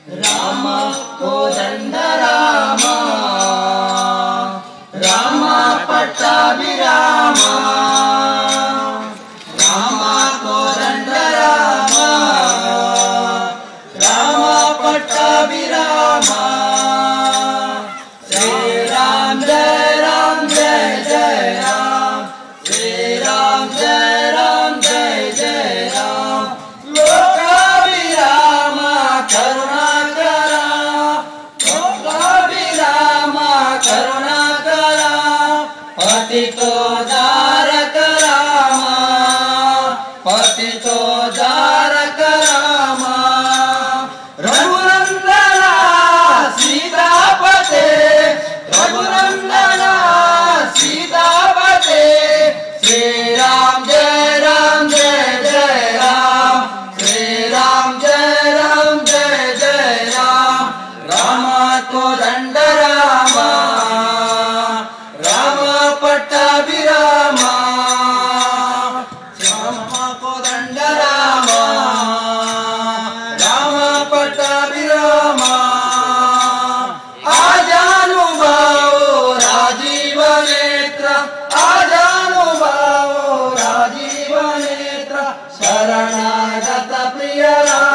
Rama Kodanda Rama Rama Pattabhirama Rama Kodanda Rama Rama Pattabhirama Shri Rama Jaya Rama Jaya Jaya Rama Shri Rama Jaya Rama Jaya Jaya Rama ಲೋಕಾಭಿರಾಮ Karunakara ಲೋಕಾಭಿರಾಮ Karunakara ಪತಿತೋದ್ಧಾರಕ Rama ಪತಿತೋದ್ಧಾರಕ Rama Raghunandana ಸೀತಾಪತೆ Raghunandana ಸೀತಾಪತೆ Shriram Jaya Rama Jaya Jaya Rama Shriram Jaya Rama Jaya Jaya Rama Rama Kodanda Rama Rama Pattabhirama Rama Kodanda Rama Rama Pattabhirama ಆಜಾನುಭಾವೋ Rajiv Netra ಆಜಾನುಭಾವೋ Rajiv Netra ಶರಣಾಗತ Priya Rama